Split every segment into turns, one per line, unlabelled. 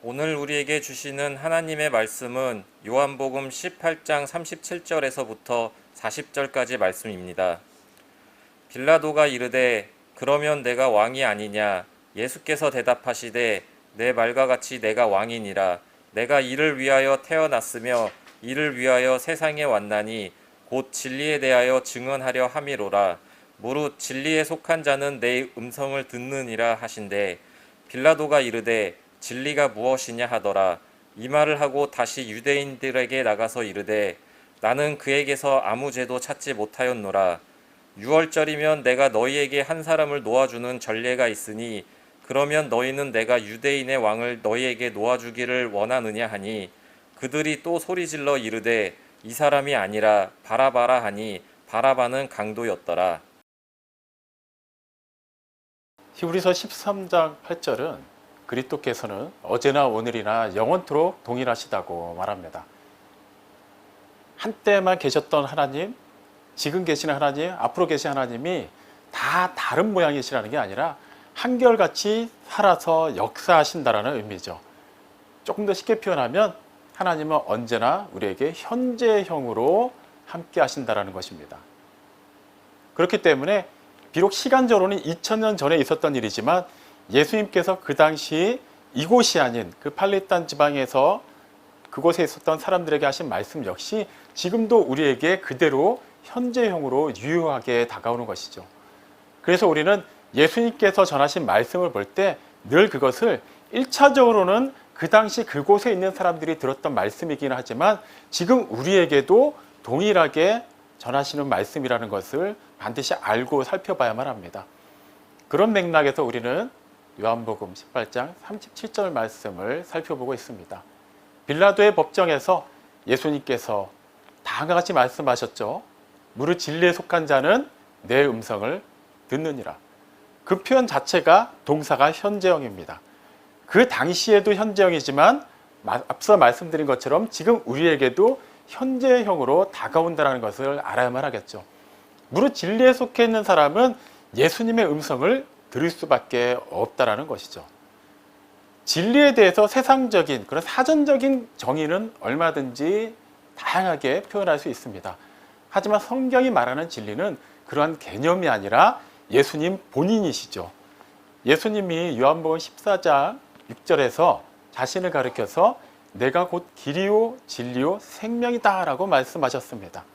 오늘 우리에게 주시는 하나님의 말씀은 요한복음 18장 37절에서부터 40절까지 말씀입니다. 빌라도가 이르되 그러면 내가 왕이 아니냐? 예수께서 대답하시되 내 말과 같이 내가 왕이니라. 내가 이를 위하여 태어났으며 이를 위하여 세상에 왔나니 곧 진리에 대하여 증언하려 함이로라. 무릇 진리에 속한 자는 내 음성을 듣느니라 하신대. 빌라도가 이르되 진리가 무엇이냐 하더라. 이 말을 하고 다시 유대인들에게 나가서 이르되 나는 그에게서 아무 죄도 찾지 못하였노라. 유월절이면 내가 너희에게 한 사람을 놓아주는 전례가 있으니 그러면 너희는 내가 유대인의 왕을 너희에게 놓아주기를 원하느냐 하니 그들이 또 소리질러 이르되 이 사람이 아니라 바라바라 하니 바라바는 강도였더라.
히브리서 13장 8절은 그리스도께서는 어제나 오늘이나 영원토록 동일하시다고 말합니다. 한때만 계셨던 하나님, 지금 계시는 하나님, 앞으로 계신 하나님이 다 다른 모양이시라는 게 아니라 한결같이 살아서 역사하신다는 의미죠. 조금 더 쉽게 표현하면 하나님은 언제나 우리에게 현재형으로 함께 하신다는 것입니다. 그렇기 때문에 비록 시간적으로는 2000년 전에 있었던 일이지만 예수님께서 그 당시 이곳이 아닌 그 팔레스타인 지방에서 그곳에 있었던 사람들에게 하신 말씀 역시 지금도 우리에게 그대로 현재형으로 유효하게 다가오는 것이죠. 그래서 우리는 예수님께서 전하신 말씀을 볼 때 늘 그것을 1차적으로는 그 당시 그곳에 있는 사람들이 들었던 말씀이긴 하지만 지금 우리에게도 동일하게 전하시는 말씀이라는 것을 반드시 알고 살펴봐야만 합니다. 그런 맥락에서 우리는 요한복음 18장 37절 말씀을 살펴보고 있습니다. 빌라도의 법정에서 예수님께서 다음과 같이 말씀하셨죠. 무릇 진리에 속한 자는 내 음성을 듣느니라. 그 표현 자체가 동사가 현재형입니다. 그 당시에도 현재형이지만 앞서 말씀드린 것처럼 지금 우리에게도 현재형으로 다가온다는 것을 알아야만 하겠죠. 무릇 진리에 속해 있는 사람은 예수님의 음성을 들을 수밖에 없다는 것이죠. 진리에 대해서 세상적인 그런 사전적인 정의는 얼마든지 다양하게 표현할 수 있습니다. 하지만 성경이 말하는 진리는 그러한 개념이 아니라 예수님 본인이시죠. 예수님이 요한복음 14장 6절에서 자신을 가리켜서 내가 곧 길이요 진리요 생명이다 라고 말씀하셨습니다.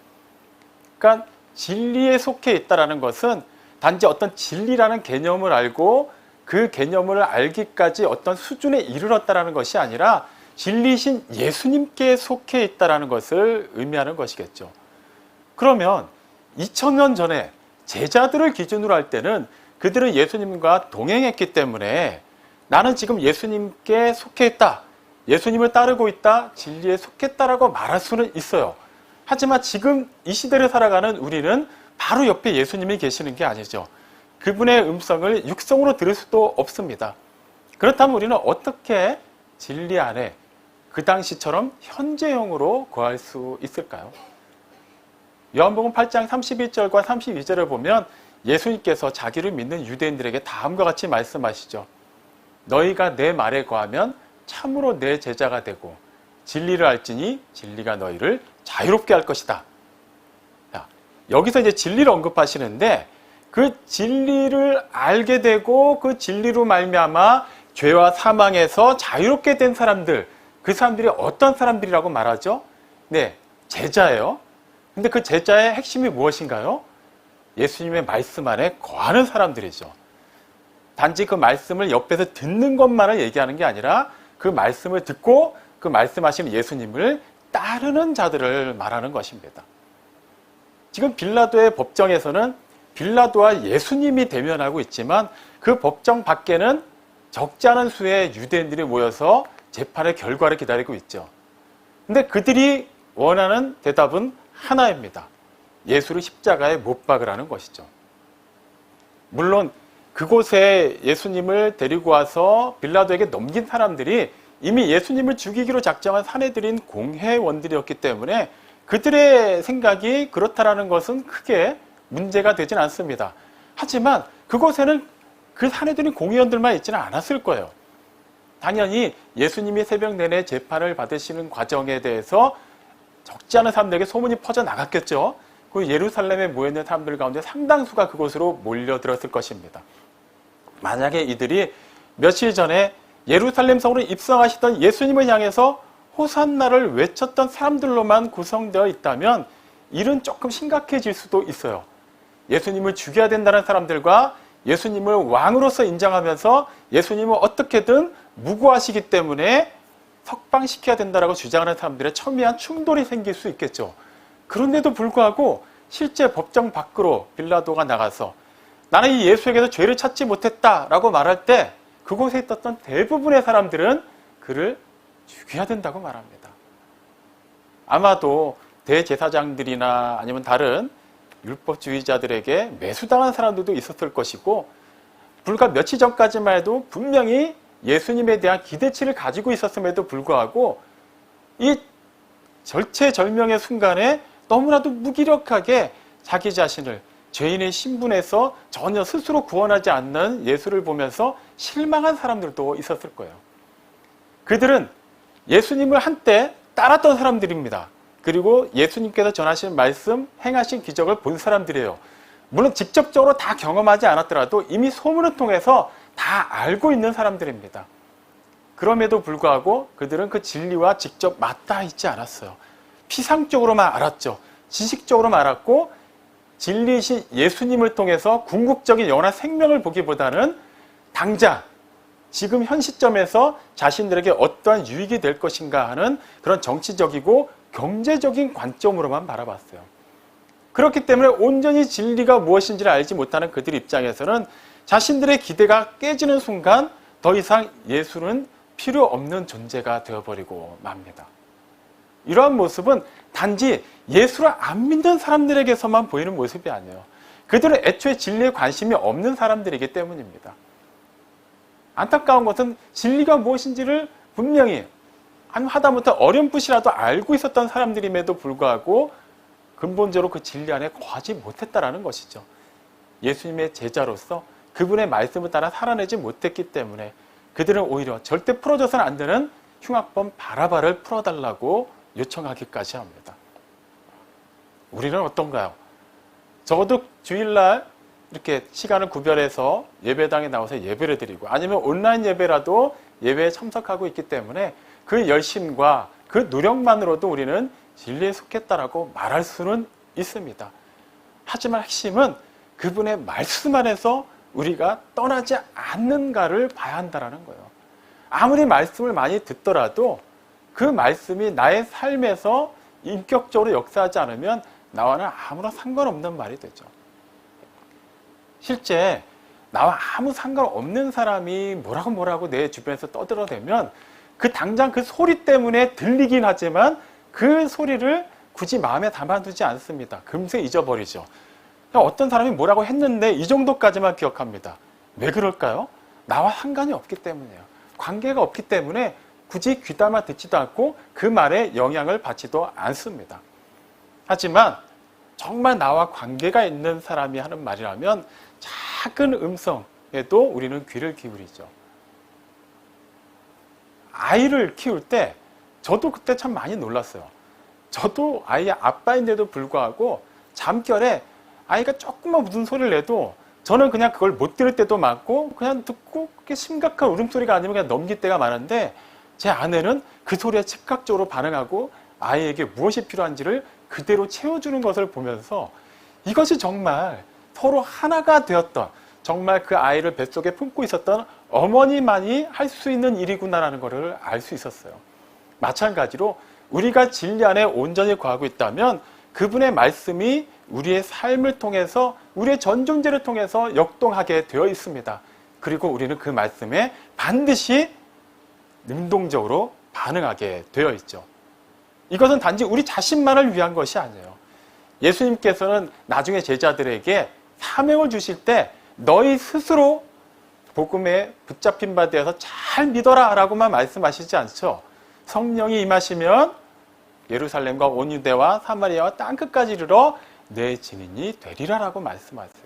그러니까 진리에 속해 있다는 것은 단지 어떤 진리라는 개념을 알고 그 개념을 알기까지 어떤 수준에 이르렀다는 것이 아니라 진리신 예수님께 속해 있다는 것을 의미하는 것이겠죠. 그러면 2000년 전에 제자들을 기준으로 할 때는 그들은 예수님과 동행했기 때문에 나는 지금 예수님께 속해 있다, 예수님을 따르고 있다, 진리에 속했다라고 말할 수는 있어요. 하지만 지금 이 시대를 살아가는 우리는 바로 옆에 예수님이 계시는 게 아니죠. 그분의 음성을 육성으로 들을 수도 없습니다. 그렇다면 우리는 어떻게 진리 안에 그 당시처럼 현재형으로 거할 수 있을까요? 요한복음 8장 31절과 32절을 보면 예수님께서 자기를 믿는 유대인들에게 다음과 같이 말씀하시죠. 너희가 내 말에 거하면 참으로 내 제자가 되고 진리를 알지니 진리가 너희를 자유롭게 할 것이다. 자, 여기서 이제 진리를 언급하시는데 그 진리를 알게 되고 그 진리로 말미암아 죄와 사망에서 자유롭게 된 사람들, 그 사람들이 어떤 사람들이라고 말하죠? 네, 제자예요. 근데 그 제자의 핵심이 무엇인가요? 예수님의 말씀 안에 거하는 사람들이죠. 단지 그 말씀을 옆에서 듣는 것만을 얘기하는 게 아니라 그 말씀을 듣고 그 말씀하시는 예수님을 따르는 자들을 말하는 것입니다. 지금 빌라도의 법정에서는 빌라도와 예수님이 대면하고 있지만 그 법정 밖에는 적지 않은 수의 유대인들이 모여서 재판의 결과를 기다리고 있죠. 근데 그들이 원하는 대답은 하나입니다. 예수를 십자가에 못 박으라는 것이죠. 물론 그곳에 예수님을 데리고 와서 빌라도에게 넘긴 사람들이 이미 예수님을 죽이기로 작정한 사내들인 공회원들이었기 때문에 그들의 생각이 그렇다라는 것은 크게 문제가 되진 않습니다. 하지만 그곳에는 그 사내들인 공회원들만 있지는 않았을 거예요. 당연히 예수님이 새벽 내내 재판을 받으시는 과정에 대해서 적지 않은 사람들에게 소문이 퍼져나갔겠죠. 그 예루살렘에 모여있는 사람들 가운데 상당수가 그곳으로 몰려들었을 것입니다. 만약에 이들이 며칠 전에 예루살렘 성으로 입성하시던 예수님을 향해서 호산나를 외쳤던 사람들로만 구성되어 있다면 일은 조금 심각해질 수도 있어요. 예수님을 죽여야 된다는 사람들과 예수님을 왕으로서 인정하면서 예수님을 어떻게든 무고하시기 때문에 석방시켜야 된다라고 주장하는 사람들의 첨예한 충돌이 생길 수 있겠죠. 그런데도 불구하고 실제 법정 밖으로 빌라도가 나가서 나는 이 예수에게서 죄를 찾지 못했다라고 말할 때 그곳에 있었던 대부분의 사람들은 그를 죽여야 된다고 말합니다. 아마도 대제사장들이나 아니면 다른 율법주의자들에게 매수당한 사람들도 있었을 것이고 불과 며칠 전까지만 해도 분명히 예수님에 대한 기대치를 가지고 있었음에도 불구하고 이 절체절명의 순간에 너무나도 무기력하게 자기 자신을 죄인의 신분에서 전혀 스스로 구원하지 않는 예수를 보면서 실망한 사람들도 있었을 거예요. 그들은 예수님을 한때 따랐던 사람들입니다. 그리고 예수님께서 전하신 말씀, 행하신 기적을 본 사람들이에요. 물론 직접적으로 다 경험하지 않았더라도 이미 소문을 통해서 다 알고 있는 사람들입니다. 그럼에도 불구하고 그들은 그 진리와 직접 맞닿아 있지 않았어요. 피상적으로만 알았죠. 지식적으로만 알았고 진리이신 예수님을 통해서 궁극적인 영원한 생명을 보기보다는 당장 지금 현 시점에서 자신들에게 어떠한 유익이 될 것인가 하는 그런 정치적이고 경제적인 관점으로만 바라봤어요. 그렇기 때문에 온전히 진리가 무엇인지를 알지 못하는 그들 입장에서는 자신들의 기대가 깨지는 순간 더 이상 예수는 필요 없는 존재가 되어버리고 맙니다. 이러한 모습은 단지 예수를 안 믿는 사람들에게서만 보이는 모습이 아니에요. 그들은 애초에 진리에 관심이 없는 사람들이기 때문입니다. 안타까운 것은 진리가 무엇인지를 분명히 하다못해 어렴풋이라도 알고 있었던 사람들임에도 불구하고 근본적으로 그 진리 안에 거하지 못했다라는 것이죠. 예수님의 제자로서 그분의 말씀을 따라 살아내지 못했기 때문에 그들은 오히려 절대 풀어져서는 안 되는 흉악범 바라바를 풀어달라고 요청하기까지 합니다. 우리는 어떤가요? 적어도 주일날 이렇게 시간을 구별해서 예배당에 나와서 예배를 드리고 아니면 온라인 예배라도 예배에 참석하고 있기 때문에 그 열심과 그 노력만으로도 우리는 진리에 속했다라고 말할 수는 있습니다. 하지만 핵심은 그분의 말씀 안에서 우리가 떠나지 않는가를 봐야 한다는 거예요. 아무리 말씀을 많이 듣더라도 그 말씀이 나의 삶에서 인격적으로 역사하지 않으면 나와는 아무런 상관없는 말이 되죠. 실제 나와 아무 상관없는 사람이 뭐라고 내 주변에서 떠들어대면 그 당장 그 소리 때문에 들리긴 하지만 그 소리를 굳이 마음에 담아두지 않습니다. 금세 잊어버리죠. 어떤 사람이 뭐라고 했는데 이 정도까지만 기억합니다. 왜 그럴까요? 나와 상관이 없기 때문이에요. 관계가 없기 때문에 굳이 귀담아 듣지도 않고 그 말에 영향을 받지도 않습니다. 하지만 정말 나와 관계가 있는 사람이 하는 말이라면 작은 음성에도 우리는 귀를 기울이죠. 아이를 키울 때 저도 그때 참 많이 놀랐어요. 저도 아이의 아빠인데도 불구하고 잠결에 아이가 조금만 무슨 소리를 내도 저는 그냥 그걸 못 들을 때도 많고 그냥 듣고 그게 심각한 울음소리가 아니면 그냥 넘길 때가 많은데 제 아내는 그 소리에 즉각적으로 반응하고 아이에게 무엇이 필요한지를 그대로 채워주는 것을 보면서 이것이 정말 서로 하나가 되었던 정말 그 아이를 뱃속에 품고 있었던 어머니만이 할 수 있는 일이구나라는 것을 알 수 있었어요. 마찬가지로 우리가 진리 안에 온전히 거하고 있다면 그분의 말씀이 우리의 삶을 통해서 우리의 전 존재를 통해서 역동하게 되어 있습니다. 그리고 우리는 그 말씀에 반드시 능동적으로 반응하게 되어 있죠. 이것은 단지 우리 자신만을 위한 것이 아니에요. 예수님께서는 나중에 제자들에게 사명을 주실 때 너희 스스로 복음에 붙잡힌 바 되어서 잘 믿어라 라고만 말씀하시지 않죠. 성령이 임하시면 예루살렘과 온 유대와 사마리아와 땅끝까지 이르러 내 증인이 되리라 라고 말씀하세요.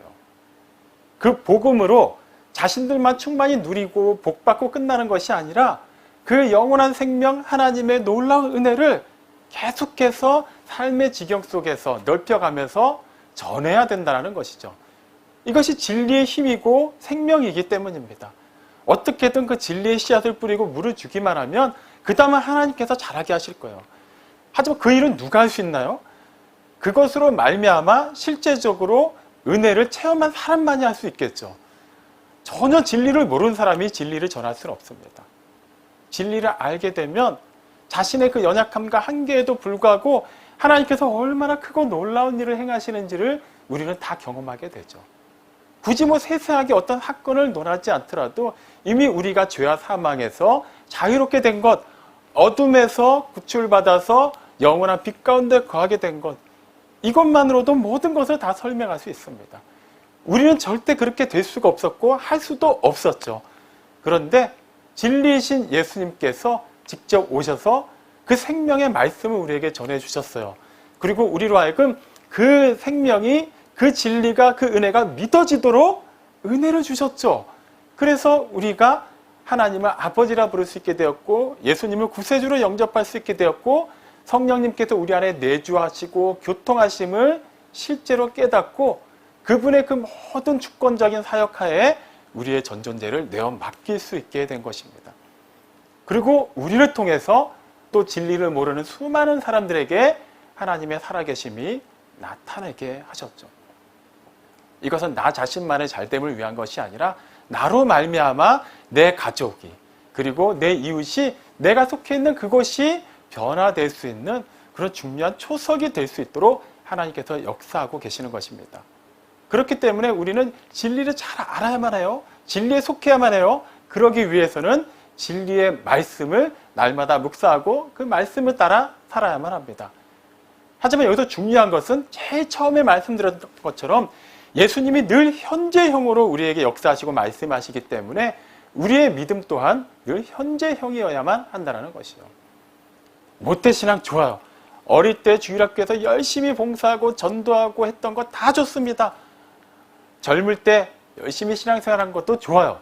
그 복음으로 자신들만 충만히 누리고 복받고 끝나는 것이 아니라 그 영원한 생명 하나님의 놀라운 은혜를 계속해서 삶의 지경 속에서 넓혀가면서 전해야 된다는 것이죠. 이것이 진리의 힘이고 생명이기 때문입니다. 어떻게든 그 진리의 씨앗을 뿌리고 물을 주기만 하면 그 다음은 하나님께서 잘하게 하실 거예요. 하지만 그 일은 누가 할 수 있나요? 그것으로 말미암아 실제적으로 은혜를 체험한 사람만이 할 수 있겠죠. 전혀 진리를 모르는 사람이 진리를 전할 수는 없습니다. 진리를 알게 되면 자신의 그 연약함과 한계에도 불구하고 하나님께서 얼마나 크고 놀라운 일을 행하시는지를 우리는 다 경험하게 되죠. 굳이 세세하게 어떤 사건을 논하지 않더라도 이미 우리가 죄와 사망에서 자유롭게 된 것, 어둠에서 구출받아서 영원한 빛 가운데 거하게 된 것, 이것만으로도 모든 것을 다 설명할 수 있습니다. 우리는 절대 그렇게 될 수가 없었고 할 수도 없었죠. 그런데 진리이신 예수님께서 직접 오셔서 그 생명의 말씀을 우리에게 전해주셨어요. 그리고 우리로 하여금 그 생명이, 그 진리가, 그 은혜가 믿어지도록 은혜를 주셨죠. 그래서 우리가 하나님을 아버지라 부를 수 있게 되었고, 예수님을 구세주로 영접할 수 있게 되었고, 성령님께서 우리 안에 내주하시고 교통하심을 실제로 깨닫고 그분의 그 모든 주권적인 사역하에 우리의 전존재를 내어 맡길 수 있게 된 것입니다. 그리고 우리를 통해서 또 진리를 모르는 수많은 사람들에게 하나님의 살아계심이 나타나게 하셨죠. 이것은 나 자신만의 잘됨을 위한 것이 아니라 나로 말미암아 내 가족이, 그리고 내 이웃이, 내가 속해 있는 그곳이 변화될 수 있는 그런 중요한 초석이 될 수 있도록 하나님께서 역사하고 계시는 것입니다. 그렇기 때문에 우리는 진리를 잘 알아야만 해요. 진리에 속해야만 해요. 그러기 위해서는 진리의 말씀을 날마다 묵상하고 그 말씀을 따라 살아야만 합니다. 하지만 여기서 중요한 것은 제일 처음에 말씀드렸던 것처럼 예수님이 늘 현재형으로 우리에게 역사하시고 말씀하시기 때문에 우리의 믿음 또한 늘 현재형이어야만 한다는 것이죠. 모태신앙 좋아요. 어릴 때 주일학교에서 열심히 봉사하고 전도하고 했던 거 다 좋습니다. 젊을 때 열심히 신앙생활한 것도 좋아요.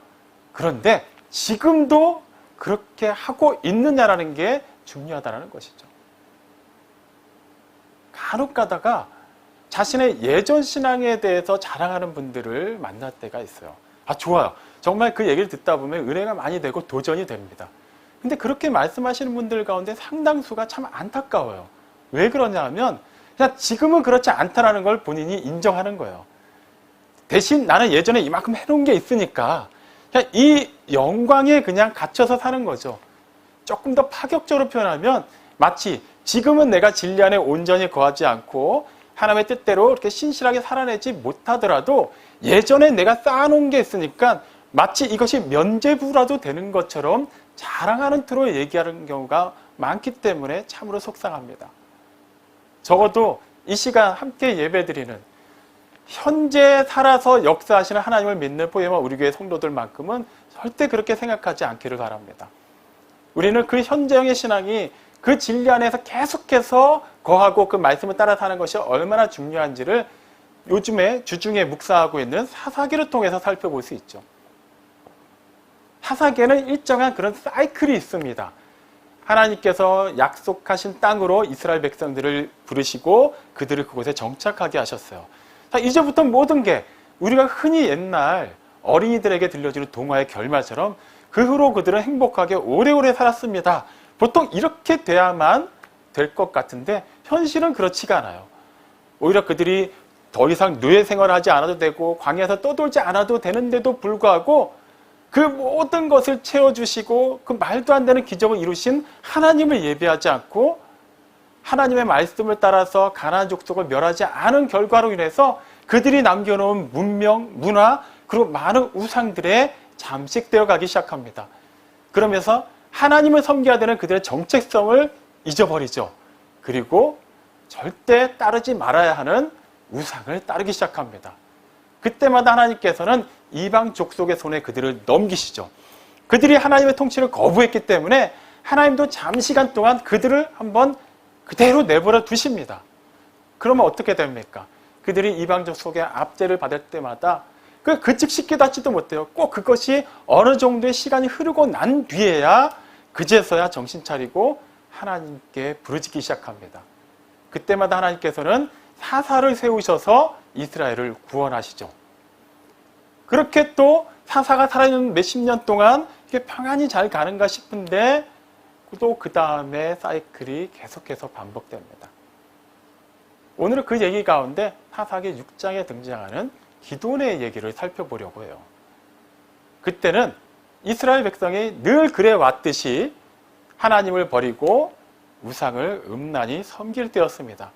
그런데 지금도 그렇게 하고 있느냐라는 게 중요하다는 것이죠. 간혹 가다가 자신의 예전 신앙에 대해서 자랑하는 분들을 만날 때가 있어요. 아, 좋아요. 정말 그 얘기를 듣다 보면 은혜가 많이 되고 도전이 됩니다. 근데 그렇게 말씀하시는 분들 가운데 상당수가 참 안타까워요. 왜 그러냐 하면 그냥 지금은 그렇지 않다는 걸 본인이 인정하는 거예요. 대신 나는 예전에 이만큼 해놓은 게 있으니까 그냥 이 영광에 그냥 갇혀서 사는 거죠. 조금 더 파격적으로 표현하면 마치 지금은 내가 진리 안에 온전히 거하지 않고 하나님의 뜻대로 이렇게 신실하게 살아내지 못하더라도 예전에 내가 쌓아놓은 게 있으니까 마치 이것이 면죄부라도 되는 것처럼 자랑하는 틀로 얘기하는 경우가 많기 때문에 참으로 속상합니다. 적어도 이 시간 함께 예배드리는 현재 살아서 역사하시는 하나님을 믿는 포에마 우리 교회 성도들만큼은 절대 그렇게 생각하지 않기를 바랍니다. 우리는 그 현재형의 신앙이 그 진리 안에서 계속해서 거하고 그 말씀을 따라 사는 것이 얼마나 중요한지를 요즘에 주중에 묵상하고 있는 사사기를 통해서 살펴볼 수 있죠. 사사기에는 일정한 그런 사이클이 있습니다. 하나님께서 약속하신 땅으로 이스라엘 백성들을 부르시고 그들을 그곳에 정착하게 하셨어요. 자, 이제부터 모든 게 우리가 흔히 옛날 어린이들에게 들려주는 동화의 결말처럼 그 후로 그들은 행복하게 오래오래 살았습니다. 보통 이렇게 돼야만 될 것 같은데 현실은 그렇지가 않아요. 오히려 그들이 더 이상 노예 생활을 하지 않아도 되고 광야에서 떠돌지 않아도 되는데도 불구하고 그 모든 것을 채워주시고 그 말도 안 되는 기적을 이루신 하나님을 예배하지 않고 하나님의 말씀을 따라서 가나안 족속을 멸하지 않은 결과로 인해서 그들이 남겨놓은 문명, 문화, 그리고 많은 우상들에 잠식되어 가기 시작합니다. 그러면서 하나님을 섬겨야 되는 그들의 정체성을 잊어버리죠. 그리고 절대 따르지 말아야 하는 우상을 따르기 시작합니다. 그때마다 하나님께서는 이방 족속의 손에 그들을 넘기시죠. 그들이 하나님의 통치를 거부했기 때문에 하나님도 잠시간 동안 그들을 한번 그대로 내버려 두십니다. 그러면 어떻게 됩니까? 그들이 이방 족속의 압제를 받을 때마다 그 즉시 깨닫지도 못해요. 꼭 그것이 어느 정도의 시간이 흐르고 난 뒤에야 그제서야 정신 차리고 하나님께 부르짖기 시작합니다. 그때마다 하나님께서는 사사를 세우셔서 이스라엘을 구원하시죠. 그렇게 또 사사가 살아있는 몇십 년 동안 이게 평안히 잘 가는가 싶은데 또 그 다음에 사이클이 계속해서 반복됩니다. 오늘은 그 얘기 가운데 사사기 6장에 등장하는 기드온의 얘기를 살펴보려고 해요. 그때는 이스라엘 백성이 늘 그래 왔듯이 하나님을 버리고 우상을 음란히 섬길 때였습니다.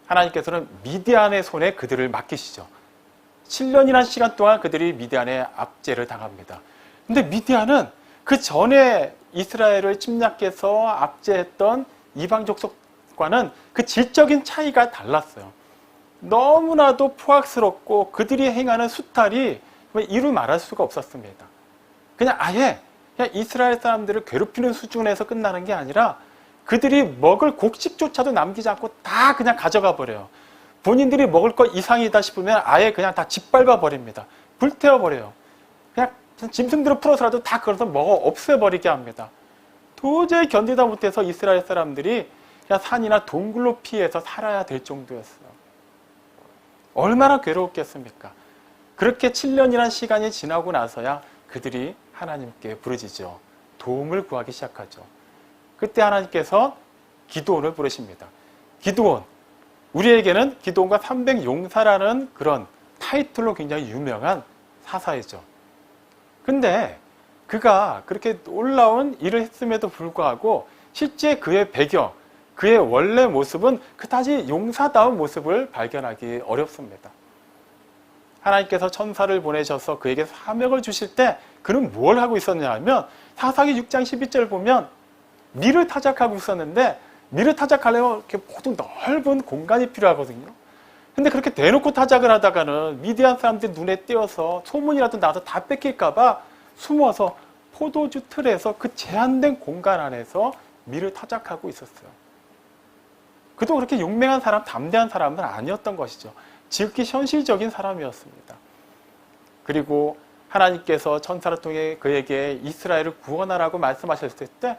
하나님께서는 미디안의 손에 그들을 맡기시죠. 7년이라는 시간 동안 그들이 미디안의 압제를 당합니다. 근데 미디안은 그 전에 이스라엘을 침략해서 압제했던 이방 족속과는 그 질적인 차이가 달랐어요. 너무나도 포악스럽고 그들이 행하는 수탈이 이루 말할 수가 없었습니다. 그냥 아예 그냥 이스라엘 사람들을 괴롭히는 수준에서 끝나는 게 아니라 그들이 먹을 곡식조차도 남기지 않고 다 그냥 가져가 버려요. 본인들이 먹을 것 이상이다 싶으면 아예 그냥 다 짓밟아 버립니다. 불태워 버려요. 그냥 짐승들을 풀어서라도 다 그것을 먹어 없애버리게 합니다. 도저히 견디다 못해서 이스라엘 사람들이 그냥 산이나 동굴로 피해서 살아야 될 정도였어요. 얼마나 괴로웠겠습니까? 그렇게 7년이라는 시간이 지나고 나서야 그들이 하나님께 부르짖죠. 도움을 구하기 시작하죠. 그때 하나님께서 기드온을 부르십니다. 기드온, 우리에게는 기드온과 300용사라는 그런 타이틀로 굉장히 유명한 사사이죠. 근데 그가 그렇게 놀라운 일을 했음에도 불구하고 실제 그의 배경, 그의 원래 모습은 그다지 용사다운 모습을 발견하기 어렵습니다. 하나님께서 천사를 보내셔서 그에게 사명을 주실 때 그는 뭘 하고 있었냐 하면 사사기 6장 12절 보면 밀을 타작하고 있었는데 밀을 타작하려면 이렇게 모두 넓은 공간이 필요하거든요. 근데 그렇게 대놓고 타작을 하다가는 미디안 사람들 눈에 띄어서 소문이라도 나서 다 뺏길까봐 숨어서 포도주 틀에서 그 제한된 공간 안에서 밀을 타작하고 있었어요. 그도 그렇게 용맹한 사람, 담대한 사람은 아니었던 것이죠. 지극히 현실적인 사람이었습니다. 그리고 하나님께서 천사를 통해 그에게 이스라엘을 구원하라고 말씀하셨을 때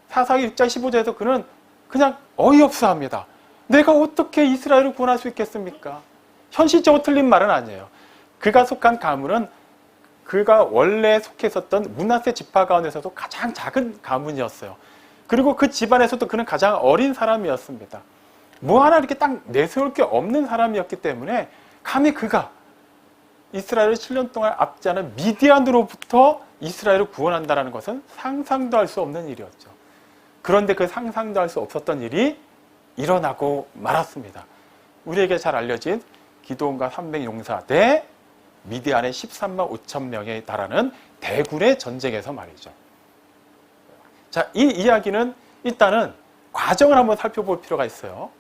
사사기 6장 15절에서 그는 그냥 어이없어 합니다. 내가 어떻게 이스라엘을 구원할 수 있겠습니까? 현실적으로 틀린 말은 아니에요. 그가 속한 가문은 그가 원래 속해 있었던 므낫세 지파 가운데서도 가장 작은 가문이었어요. 그리고 그 집안에서도 그는 가장 어린 사람이었습니다. 뭐 하나 이렇게 딱 내세울 게 없는 사람이었기 때문에 감히 그가 이스라엘을 7년 동안 압제하는 미디안으로부터 이스라엘을 구원한다는 것은 상상도 할 수 없는 일이었죠. 그런데 그 상상도 할 수 없었던 일이 일어나고 말았습니다. 우리에게 잘 알려진 기드온과 300용사 대 미디안의 13만 5천 명에 달하는 대군의 전쟁에서 말이죠. 자, 이 이야기는 일단은 과정을 한번 살펴볼 필요가 있어요.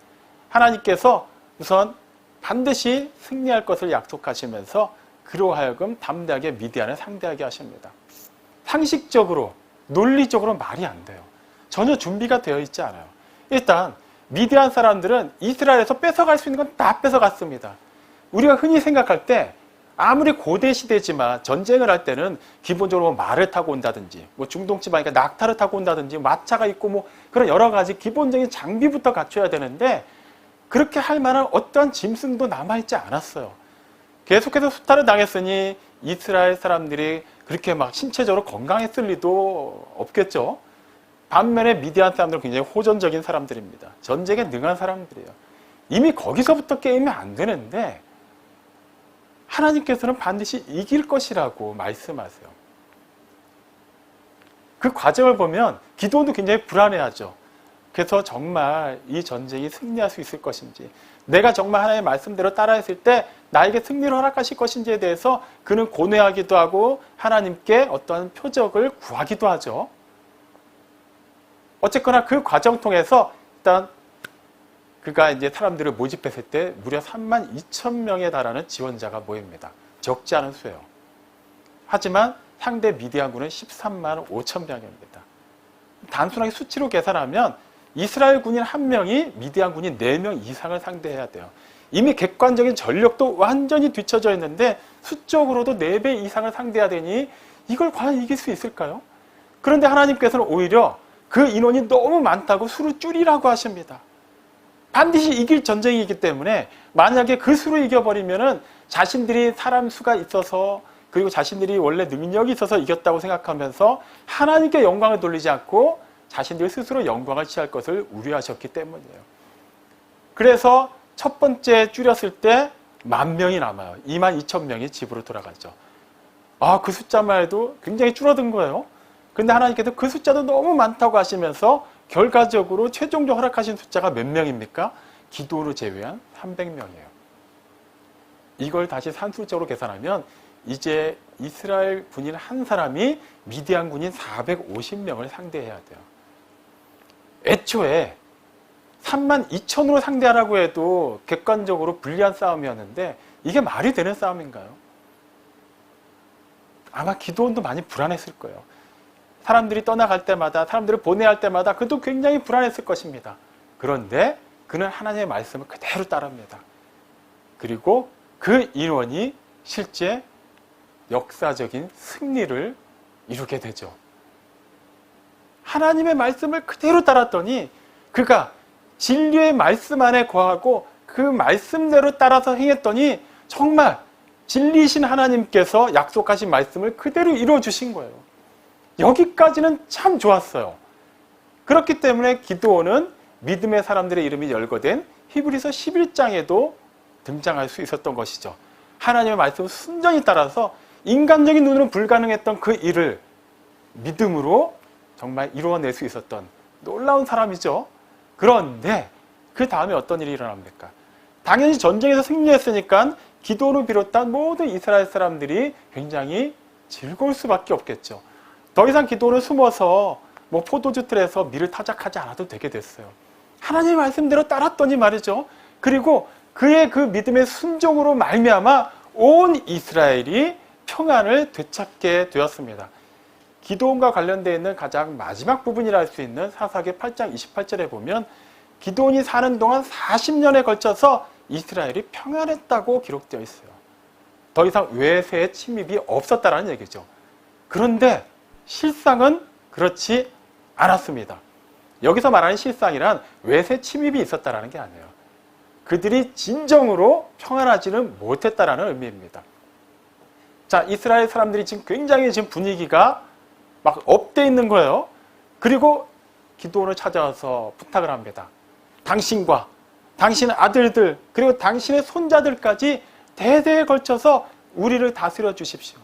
하나님께서 우선 반드시 승리할 것을 약속하시면서 그로 하여금 담대하게 미디안을 상대하게 하십니다. 상식적으로, 논리적으로 말이 안 돼요. 전혀 준비가 되어 있지 않아요. 일단 미디안 사람들은 이스라엘에서 뺏어갈 수 있는 건 다 뺏어갔습니다. 우리가 흔히 생각할 때 아무리 고대 시대지만 전쟁을 할 때는 기본적으로 말을 타고 온다든지 뭐 중동 지방이니까 낙타를 타고 온다든지 마차가 있고 뭐 그런 여러 가지 기본적인 장비부터 갖춰야 되는데 그렇게 할 만한 어떠한 짐승도 남아있지 않았어요. 계속해서 수탈을 당했으니 이스라엘 사람들이 그렇게 막 신체적으로 건강했을 리도 없겠죠. 반면에 미디안 사람들은 굉장히 호전적인 사람들입니다. 전쟁에 능한 사람들이에요. 이미 거기서부터 게임이 안 되는데 하나님께서는 반드시 이길 것이라고 말씀하세요. 그 과정을 보면 기드온도 굉장히 불안해하죠. 그래서 정말 이 전쟁이 승리할 수 있을 것인지, 내가 정말 하나님의 말씀대로 따라했을 때 나에게 승리를 허락하실 것인지에 대해서 그는 고뇌하기도 하고 하나님께 어떠한 표적을 구하기도 하죠. 어쨌거나 그 과정 통해서 일단 그가 이제 사람들을 모집했을 때 무려 3만 2천 명에 달하는 지원자가 모입니다. 적지 않은 수예요. 하지만 상대 미디안군은 13만 5천 명입니다. 단순하게 수치로 계산하면 이스라엘 군인 1명이 미디안 군인 4명 이상을 상대해야 돼요. 이미 객관적인 전력도 완전히 뒤처져 있는데 수적으로도 4배 이상을 상대해야 되니 이걸 과연 이길 수 있을까요? 그런데 하나님께서는 오히려 그 인원이 너무 많다고 수를 줄이라고 하십니다. 반드시 이길 전쟁이기 때문에 만약에 그 수로 이겨버리면은 자신들이 사람 수가 있어서 그리고 자신들이 원래 능력이 있어서 이겼다고 생각하면서 하나님께 영광을 돌리지 않고 자신들 스스로 영광을 취할 것을 우려하셨기 때문이에요. 그래서 첫 번째 줄였을 때 10,000명이 남아요. 22,000명이 집으로 돌아가죠. 그 숫자만 해도 굉장히 줄어든 거예요. 근데 하나님께서 그 숫자도 너무 많다고 하시면서 결과적으로 최종적으로 허락하신 숫자가 몇 명입니까? 기도로 제외한 300명이에요. 이걸 다시 산술적으로 계산하면 이제 이스라엘 군인 한 사람이 미디안 군인 450명을 상대해야 돼요. 애초에 32,000으로 상대하라고 해도 객관적으로 불리한 싸움이었는데 이게 말이 되는 싸움인가요? 아마 기드온도 많이 불안했을 거예요. 사람들이 떠나갈 때마다, 사람들을 보내야 할 때마다 그도 굉장히 불안했을 것입니다. 그런데 그는 하나님의 말씀을 그대로 따릅니다. 그리고 그 인원이 실제 역사적인 승리를 이루게 되죠. 하나님의 말씀을 그대로 따랐더니 그가 진리의 말씀 안에 거하고 그 말씀대로 따라서 행했더니 정말 진리이신 하나님께서 약속하신 말씀을 그대로 이루어주신 거예요. 여기까지는 참 좋았어요. 그렇기 때문에 기드온은 믿음의 사람들의 이름이 열거된 히브리서 11장에도 등장할 수 있었던 것이죠. 하나님의 말씀을 순전히 따라서 인간적인 눈으로 불가능했던 그 일을 믿음으로 정말 이루어낼 수 있었던 놀라운 사람이죠. 그런데 그 다음에 어떤 일이 일어납니까? 당연히 전쟁에서 승리했으니까 기드온을 비롯한 모든 이스라엘 사람들이 굉장히 즐거울 수밖에 없겠죠. 더 이상 기드온은 숨어서 포도주 틀에서 밀을 타작하지 않아도 되게 됐어요. 하나님의 말씀대로 따랐더니 말이죠. 그리고 그의 그 믿음의 순종으로 말미암아 온 이스라엘이 평안을 되찾게 되었습니다. 기드온과 관련되어 있는 가장 마지막 부분이라 할 수 있는 사사기 8장 28절에 보면 기드온이 사는 동안 40년에 걸쳐서 이스라엘이 평안했다고 기록되어 있어요. 더 이상 외세의 침입이 없었다는 얘기죠. 그런데 실상은 그렇지 않았습니다. 여기서 말하는 실상이란 외세 침입이 있었다는 게 아니에요. 그들이 진정으로 평안하지는 못했다는 의미입니다. 자, 이스라엘 사람들이 지금 굉장히 분위기가 막 업돼 있는 거예요. 그리고 기드온을 찾아와서 부탁을 합니다. 당신과 당신의 아들들 그리고 당신의 손자들까지 대대에 걸쳐서 우리를 다스려 주십시오.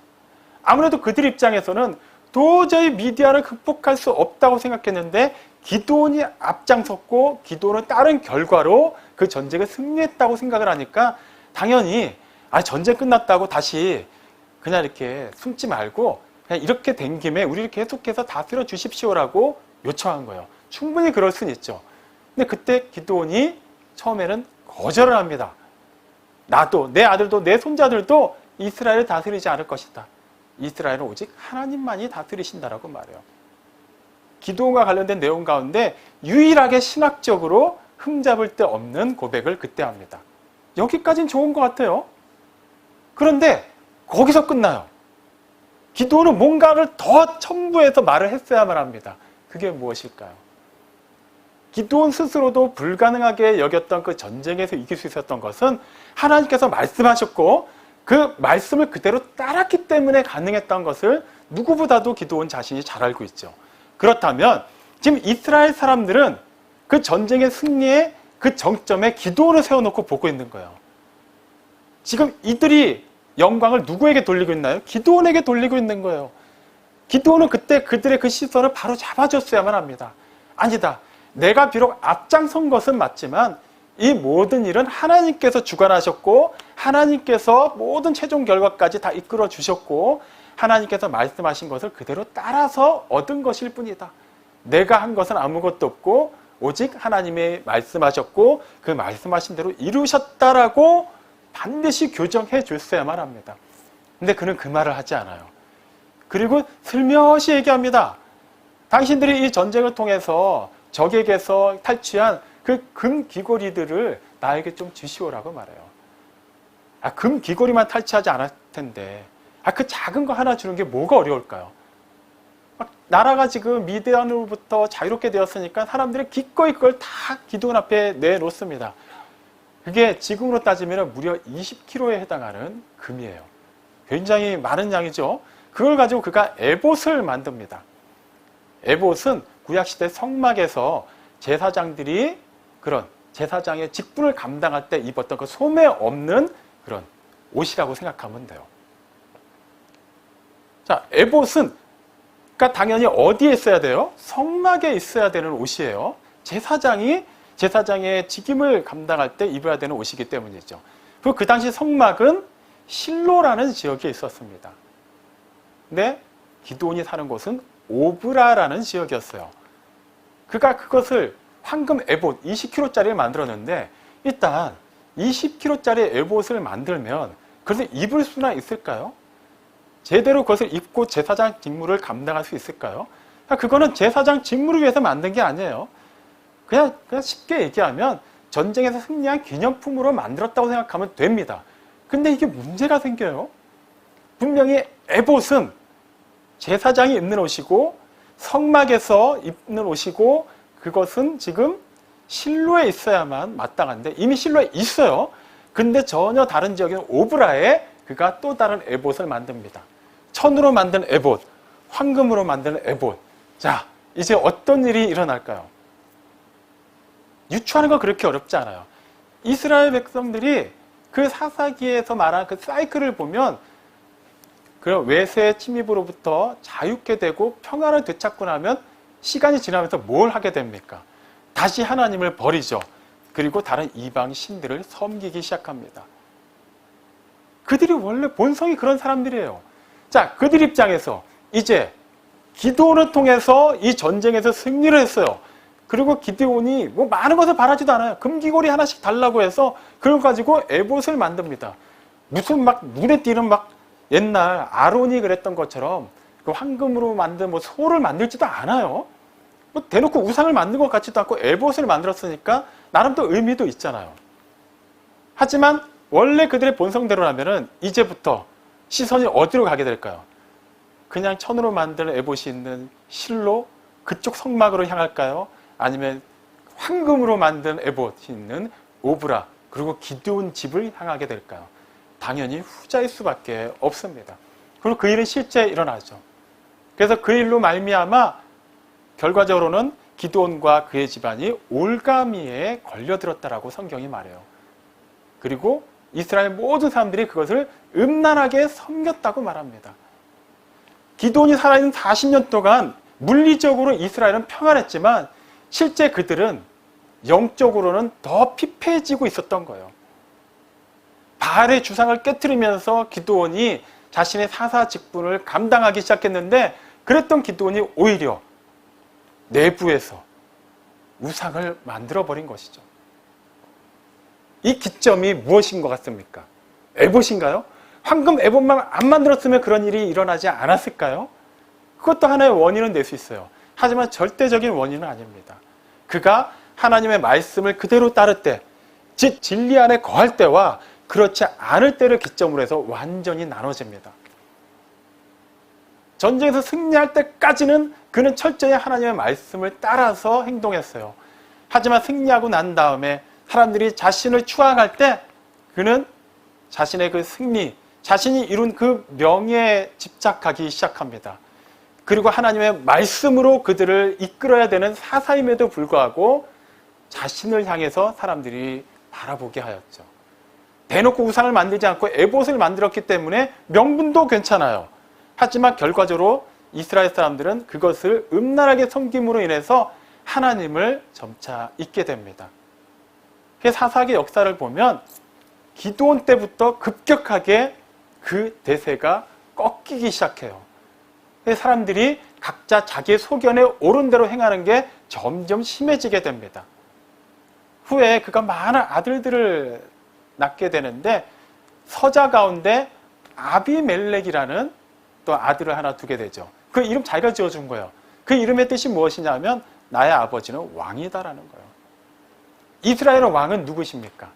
아무래도 그들 입장에서는 도저히 미디안을 극복할 수 없다고 생각했는데 기드온이 앞장섰고 기드온을 따른 결과로 그 전쟁을 승리했다고 생각을 하니까 당연히 전쟁 끝났다고 다시 그냥 이렇게 숨지 말고 그냥 이렇게 된 김에 우리를 계속해서 다스려 주십시오라고 요청한 거예요. 충분히 그럴 수는 있죠. 근데 그때 기드온이 처음에는 거절을 합니다. 나도 내 아들도 내 손자들도 이스라엘을 다스리지 않을 것이다. 이스라엘은 오직 하나님만이 다스리신다라고 말해요. 기드온과 관련된 내용 가운데 유일하게 신학적으로 흠잡을 데 없는 고백을 그때 합니다. 여기까지는 좋은 것 같아요. 그런데 거기서 끝나요. 기드온은 뭔가를 더 첨부해서 말을 했어야만 합니다. 그게 무엇일까요? 기드온 스스로도 불가능하게 여겼던 그 전쟁에서 이길 수 있었던 것은 하나님께서 말씀하셨고 그 말씀을 그대로 따랐기 때문에 가능했던 것을 누구보다도 기드온 자신이 잘 알고 있죠. 그렇다면 지금 이스라엘 사람들은 그 전쟁의 승리의 그 정점에 기드온을 세워놓고 보고 있는 거예요. 지금 이들이 영광을 누구에게 돌리고 있나요? 기드온에게 돌리고 있는 거예요. 기드온은 그때 그들의 그 시선을 바로 잡아줬어야만 합니다. 아니다. 내가 비록 앞장선 것은 맞지만 이 모든 일은 하나님께서 주관하셨고 하나님께서 모든 최종 결과까지 다 이끌어 주셨고 하나님께서 말씀하신 것을 그대로 따라서 얻은 것일 뿐이다. 내가 한 것은 아무것도 없고 오직 하나님이 말씀하셨고 그 말씀하신 대로 이루셨다라고 반드시 교정해 줬어야만 합니다. 근데 그는 그 말을 하지 않아요. 그리고 슬며시 얘기합니다. 당신들이 이 전쟁을 통해서 적에게서 탈취한 그 금 귀고리들을 나에게 좀 주시오라고 말해요. 금 귀고리만 탈취하지 않을 텐데 그 작은 거 하나 주는 게 뭐가 어려울까요? 막 나라가 지금 미디안으로부터 자유롭게 되었으니까 사람들이 기꺼이 그걸 다 기도원 앞에 내놓습니다. 그게 지금으로 따지면 무려 20kg에 해당하는 금이에요. 굉장히 많은 양이죠. 그걸 가지고 그가 에봇을 만듭니다. 에봇은 구약시대 성막에서 제사장들이 그런 제사장의 직분을 감당할 때 입었던 그 소매 없는 그런 옷이라고 생각하면 돼요. 자, 에봇은 그러니까 당연히 어디에 있어야 돼요? 성막에 있어야 되는 옷이에요. 제사장의 직임을 감당할 때 입어야 되는 옷이기 때문이죠. 그리고 그 당시 성막은 실로라는 지역에 있었습니다. 근데 기드온이 사는 곳은 오브라라는 지역이었어요. 그가 그것을 황금 에봇 20kg짜리를 만들었는데 일단 20kg짜리 에봇을 만들면 그것을 입을 수나 있을까요? 제대로 그것을 입고 제사장 직무를 감당할 수 있을까요? 그거는 제사장 직무를 위해서 만든 게 아니에요. 그냥 쉽게 얘기하면 전쟁에서 승리한 기념품으로 만들었다고 생각하면 됩니다. 근데 이게 문제가 생겨요. 분명히 에봇은 제사장이 입는 옷이고 성막에서 입는 옷이고 그것은 지금 실로에 있어야만 마땅한데 이미 실로에 있어요. 근데 전혀 다른 지역인 오브라에 그가 또 다른 에봇을 만듭니다. 천으로 만든 에봇, 황금으로 만든 에봇. 자, 이제 어떤 일이 일어날까요? 유추하는 건 그렇게 어렵지 않아요. 이스라엘 백성들이 그 사사기에서 말한 그 사이클을 보면 그런 외세의 침입으로부터 자유케 되고 평화를 되찾고 나면 시간이 지나면서 뭘 하게 됩니까? 다시 하나님을 버리죠. 그리고 다른 이방 신들을 섬기기 시작합니다. 그들이 원래 본성이 그런 사람들이에요. 자, 그들 입장에서 이제 기드온을 통해서 이 전쟁에서 승리를 했어요. 그리고 기드온이 뭐 많은 것을 바라지도 않아요. 금기고리 하나씩 달라고 해서 그걸 가지고 에봇을 만듭니다. 무슨 막 눈에 띄는 막 옛날 아론이 그랬던 것처럼 그 황금으로 만든 뭐 소를 만들지도 않아요. 뭐 대놓고 우상을 만든 것 같지도 않고 에봇을 만들었으니까 나름 또 의미도 있잖아요. 하지만 원래 그들의 본성대로라면은 이제부터 시선이 어디로 가게 될까요? 그냥 천으로 만든 에봇이 있는 실로 그쪽 성막으로 향할까요? 아니면 황금으로 만든 에봇이 있는 오브라 그리고 기드온 집을 향하게 될까요? 당연히 후자일 수밖에 없습니다. 그리고 그 일은 실제 일어나죠. 그래서 그 일로 말미암아 결과적으로는 기드온과 그의 집안이 올가미에 걸려들었다라고 성경이 말해요. 그리고 이스라엘 모든 사람들이 그것을 음란하게 섬겼다고 말합니다. 기드온이 살아있는 40년 동안 물리적으로 이스라엘은 평안했지만 실제 그들은 영적으로는 더 피폐해지고 있었던 거예요. 바알의 주상을 깨트리면서 기드온이 자신의 사사 직분을 감당하기 시작했는데 그랬던 기드온이 오히려 내부에서 우상을 만들어버린 것이죠. 이 기점이 무엇인 것 같습니까? 에봇인가요? 황금 에봇만 안 만들었으면 그런 일이 일어나지 않았을까요? 그것도 하나의 원인은 낼 수 있어요. 하지만 절대적인 원인은 아닙니다. 그가 하나님의 말씀을 그대로 따를 때, 즉 진리 안에 거할 때와 그렇지 않을 때를 기점으로 해서 완전히 나눠집니다. 전쟁에서 승리할 때까지는 그는 철저히 하나님의 말씀을 따라서 행동했어요. 하지만 승리하고 난 다음에 사람들이 자신을 추앙할 때 그는 자신의 그 승리, 자신이 이룬 그 명예에 집착하기 시작합니다. 그리고 하나님의 말씀으로 그들을 이끌어야 되는 사사임에도 불구하고 자신을 향해서 사람들이 바라보게 하였죠. 대놓고 우상을 만들지 않고 에봇을 만들었기 때문에 명분도 괜찮아요. 하지만 결과적으로 이스라엘 사람들은 그것을 음란하게 섬김으로 인해서 하나님을 점차 잊게 됩니다. 사사기 역사를 보면 기드온 때부터 급격하게 그 대세가 꺾이기 시작해요. 사람들이 각자 자기의 소견에 옳은 대로 행하는 게 점점 심해지게 됩니다. 후에 그가 많은 아들들을 낳게 되는데 서자 가운데 아비멜렉이라는 또 아들을 하나 두게 되죠. 그 이름 자기가 지어준 거예요. 그 이름의 뜻이 무엇이냐면 나의 아버지는 왕이다라는 거예요. 이스라엘의 왕은 누구십니까?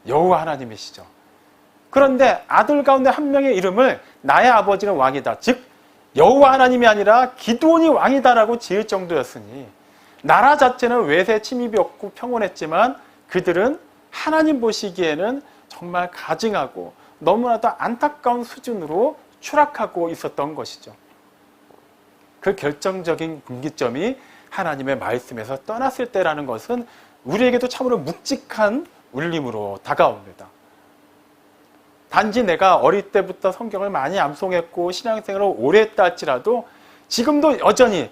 여호와 하나님이시죠. 그런데 아들 가운데 한 명의 이름을 나의 아버지는 왕이다. 즉 여호와 하나님이 아니라 기드온이 왕이다라고 지을 정도였으니 나라 자체는 외세 침입이 없고 평온했지만 그들은 하나님 보시기에는 정말 가증하고 너무나도 안타까운 수준으로 추락하고 있었던 것이죠. 그 결정적인 분기점이 하나님의 말씀에서 떠났을 때라는 것은 우리에게도 참으로 묵직한 울림으로 다가옵니다. 단지 내가 어릴 때부터 성경을 많이 암송했고 신앙생활을 오래 했다 할지라도 지금도 여전히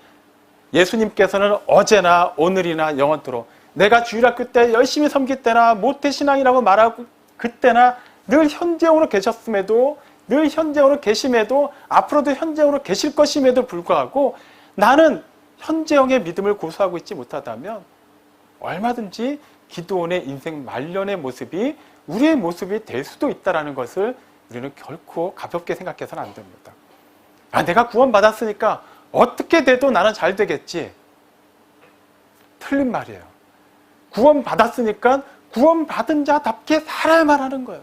예수님께서는 어제나 오늘이나 영원토록 내가 주일학교 때 열심히 섬길 때나 모태신앙이라고 말하고 그때나 늘 현재형으로 계셨음에도 늘 현재형으로 계심에도 앞으로도 현재형으로 계실 것임에도 불구하고 나는 현재형의 믿음을 고수하고 있지 못하다면 얼마든지 기드온의 인생 말년의 모습이 우리의 모습이 될 수도 있다는 것을 우리는 결코 가볍게 생각해서는 안 됩니다. 내가 구원받았으니까 어떻게 돼도 나는 잘 되겠지. 틀린 말이에요. 구원받았으니까 구원받은 자답게 살아야만 하는 거예요.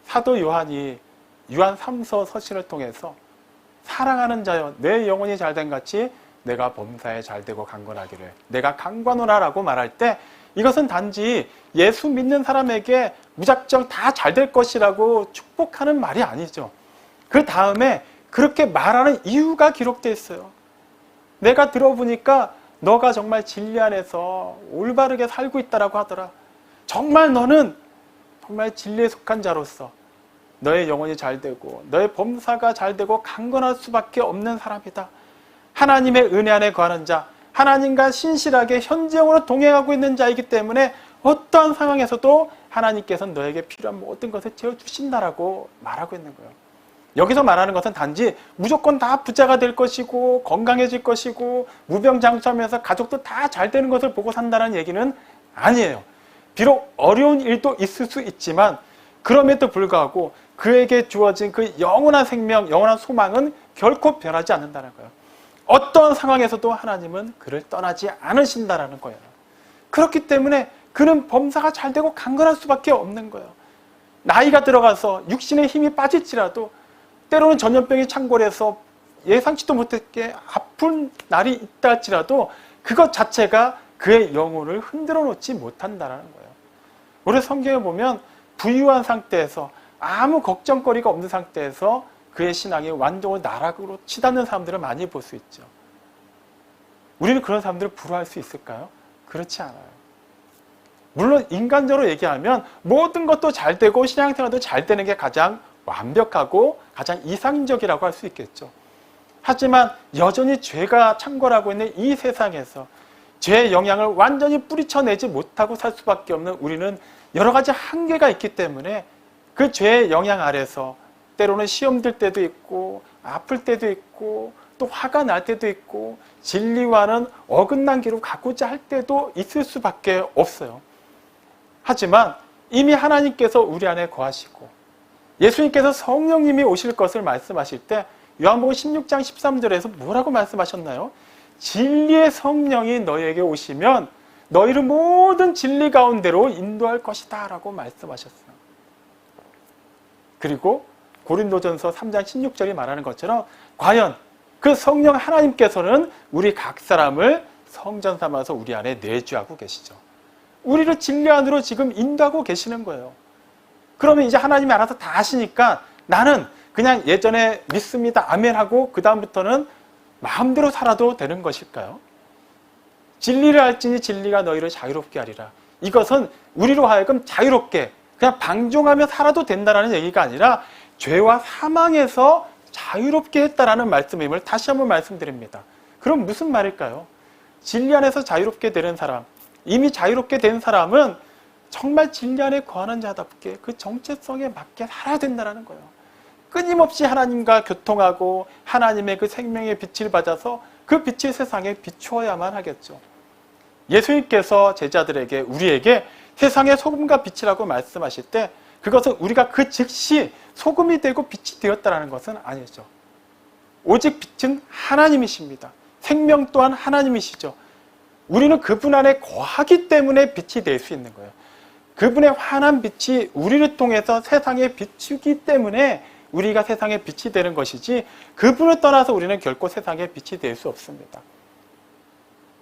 사도 요한이 요한 3서 서신을 통해서 사랑하는 자여 내 영혼이 잘된 같이 내가 범사에 잘되고 강건하기를 내가 강건하라고 말할 때 이것은 단지 예수 믿는 사람에게 무작정 다 잘 될 것이라고 축복하는 말이 아니죠. 그 다음에 그렇게 말하는 이유가 기록되어 있어요. 내가 들어보니까 너가 정말 진리 안에서 올바르게 살고 있다라고 하더라. 정말 너는 정말 진리에 속한 자로서 너의 영혼이 잘되고 너의 범사가 잘되고 강건할 수밖에 없는 사람이다. 하나님의 은혜 안에 거하는 자, 하나님과 신실하게 현재형으로 동행하고 있는 자이기 때문에 어떠한 상황에서도 하나님께서는 너에게 필요한 모든 것을 채워주신다라고 말하고 있는 거예요. 여기서 말하는 것은 단지 무조건 다 부자가 될 것이고 건강해질 것이고 무병장수하면서 가족도 다 잘 되는 것을 보고 산다는 얘기는 아니에요. 비록 어려운 일도 있을 수 있지만 그럼에도 불구하고 그에게 주어진 그 영원한 생명, 영원한 소망은 결코 변하지 않는다는 거예요. 어떤 상황에서도 하나님은 그를 떠나지 않으신다는 거예요. 그렇기 때문에 그는 범사가 잘 되고 강건할 수밖에 없는 거예요. 나이가 들어가서 육신의 힘이 빠질지라도 때로는 전염병이 창궐해서 예상치도 못했게 아픈 날이 있다 할지라도 그것 자체가 그의 영혼을 흔들어 놓지 못한다는 거예요. 우리 성경에 보면 부유한 상태에서 아무 걱정거리가 없는 상태에서 그의 신앙이 완전히 나락으로 치닫는 사람들을 많이 볼 수 있죠. 우리는 그런 사람들을 부러워할 수 있을까요? 그렇지 않아요. 물론 인간적으로 얘기하면 모든 것도 잘 되고 신앙생활도 잘 되는 게 가장 완벽하고 가장 이상적이라고 할 수 있겠죠. 하지만 여전히 죄가 창궐하고 있는 이 세상에서 죄의 영향을 완전히 뿌리쳐내지 못하고 살 수밖에 없는 우리는 여러 가지 한계가 있기 때문에 그 죄의 영향 아래서 때로는 시험 들 때도 있고 아플 때도 있고 또 화가 날 때도 있고 진리와는 어긋난 길을 가고자 할 때도 있을 수밖에 없어요. 하지만 이미 하나님께서 우리 안에 거하시고 예수님께서 성령님이 오실 것을 말씀하실 때 요한복음 16장 13절에서 뭐라고 말씀하셨나요? 진리의 성령이 너희에게 오시면 너희를 모든 진리 가운데로 인도할 것이다 라고 말씀하셨어요. 그리고 고린도전서 3장 16절이 말하는 것처럼 과연 그 성령 하나님께서는 우리 각 사람을 성전 삼아서 우리 안에 내주하고 계시죠. 우리를 진리 안으로 지금 인도하고 계시는 거예요. 그러면 이제 하나님이 알아서 다 하시니까 나는 그냥 예전에 믿습니다 아멘하고 그 다음부터는 마음대로 살아도 되는 것일까요? 진리를 알지니 진리가 너희를 자유롭게 하리라. 이것은 우리로 하여금 자유롭게 그냥 방종하며 살아도 된다는 얘기가 아니라 죄와 사망에서 자유롭게 했다라는 말씀임을 다시 한번 말씀드립니다. 그럼 무슨 말일까요? 진리 안에서 자유롭게 되는 사람, 이미 자유롭게 된 사람은 정말 진리 안에 거하는 자답게 그 정체성에 맞게 살아야 된다는 거예요. 끊임없이 하나님과 교통하고 하나님의 그 생명의 빛을 받아서 그 빛이 세상에 비추어야만 하겠죠. 예수님께서 제자들에게 우리에게 세상의 소금과 빛이라고 말씀하실 때 그것은 우리가 그 즉시 소금이 되고 빛이 되었다는 것은 아니죠. 오직 빛은 하나님이십니다. 생명 또한 하나님이시죠. 우리는 그분 안에 거하기 때문에 빛이 될 수 있는 거예요. 그분의 환한 빛이 우리를 통해서 세상에 비추기 때문에 우리가 세상의 빛이 되는 것이지 그분을 떠나서 우리는 결코 세상의 빛이 될 수 없습니다.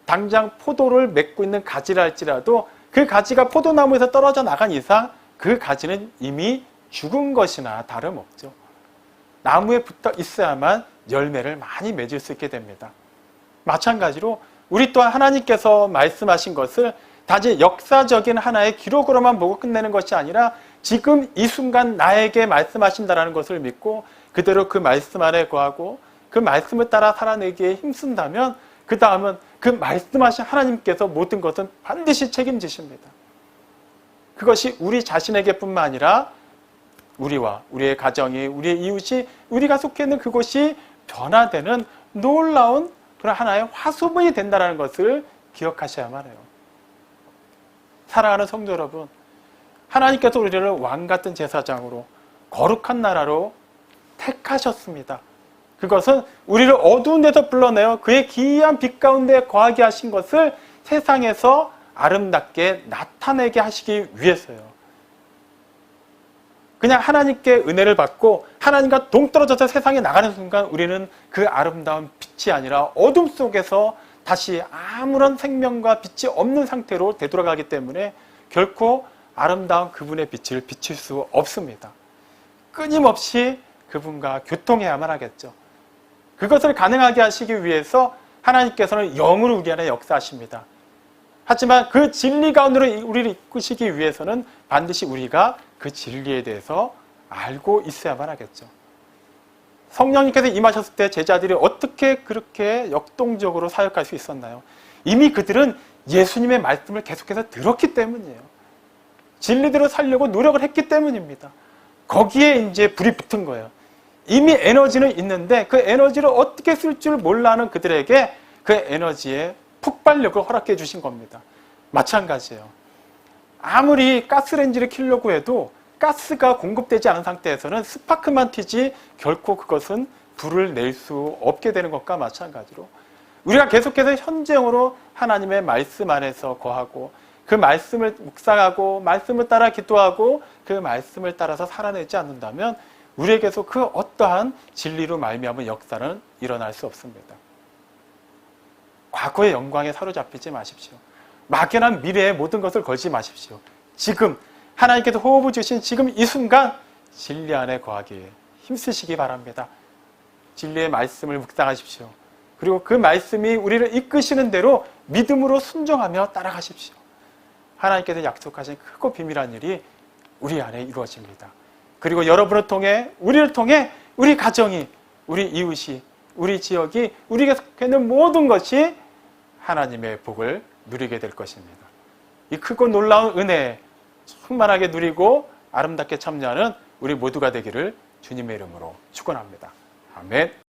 당장 포도를 맺고 있는 가지라 할지라도 그 가지가 포도나무에서 떨어져 나간 이상 그 가지는 이미 죽은 것이나 다름없죠. 나무에 붙어 있어야만 열매를 많이 맺을 수 있게 됩니다. 마찬가지로 우리 또한 하나님께서 말씀하신 것을 단지 역사적인 하나의 기록으로만 보고 끝내는 것이 아니라 지금 이 순간 나에게 말씀하신다라는 것을 믿고 그대로 그 말씀 안에 거하고 그 말씀을 따라 살아내기에 힘쓴다면 그 다음은 그 말씀하신 하나님께서 모든 것은 반드시 책임지십니다. 그것이 우리 자신에게뿐만 아니라 우리와 우리의 가정이, 우리의 이웃이, 우리가 속해 있는 그곳이 변화되는 놀라운 그런 하나의 화소문이 된다는 것을 기억하셔야만 해요. 사랑하는 성도 여러분, 하나님께서 우리를 왕같은 제사장으로 거룩한 나라로 택하셨습니다. 그것은 우리를 어두운 데서 불러내어 그의 기이한 빛 가운데 거하게 하신 것을 세상에서 아름답게 나타내게 하시기 위해서요. 그냥 하나님께 은혜를 받고 하나님과 동떨어져서 세상에 나가는 순간 우리는 그 아름다운 빛이 아니라 어둠 속에서 다시 아무런 생명과 빛이 없는 상태로 되돌아가기 때문에 결코 아름다운 그분의 빛을 비칠 수 없습니다. 끊임없이 그분과 교통해야만 하겠죠. 그것을 가능하게 하시기 위해서 하나님께서는 영으로 우리 안에 역사하십니다. 하지만 그 진리 가운데로 우리를 이끄시기 위해서는 반드시 우리가 그 진리에 대해서 알고 있어야만 하겠죠. 성령님께서 임하셨을 때 제자들이 어떻게 그렇게 역동적으로 사역할 수 있었나요? 이미 그들은 예수님의 말씀을 계속해서 들었기 때문이에요. 진리대로 살려고 노력을 했기 때문입니다. 거기에 이제 불이 붙은 거예요. 이미 에너지는 있는데 그 에너지를 어떻게 쓸 줄 몰라하는 그들에게 그 에너지에 폭발력을 허락해 주신 겁니다. 마찬가지예요. 아무리 가스레인지를 켜려고 해도 가스가 공급되지 않은 상태에서는 스파크만 튀지 결코 그것은 불을 낼 수 없게 되는 것과 마찬가지로 우리가 계속해서 현재형으로 하나님의 말씀 안에서 거하고 그 말씀을 묵상하고 말씀을 따라 기도하고 그 말씀을 따라서 살아내지 않는다면 우리에게서 그 어떠한 진리로 말미암은 역사는 일어날 수 없습니다. 과거의 영광에 사로잡히지 마십시오. 막연한 미래의 모든 것을 걸지 마십시오. 지금 하나님께서 호흡을 주신 지금 이 순간 진리 안에 거하기에 힘쓰시기 바랍니다. 진리의 말씀을 묵상하십시오. 그리고 그 말씀이 우리를 이끄시는 대로 믿음으로 순종하며 따라가십시오. 하나님께서 약속하신 크고 비밀한 일이 우리 안에 이루어집니다. 그리고 여러분을 통해, 우리를 통해 우리 가정이, 우리 이웃이, 우리 지역이, 우리가 속해 있는 모든 것이 하나님의 복을 누리게 될 것입니다. 이 크고 놀라운 은혜 충만하게 누리고 아름답게 참여하는 우리 모두가 되기를 주님의 이름으로 축원합니다. 아멘.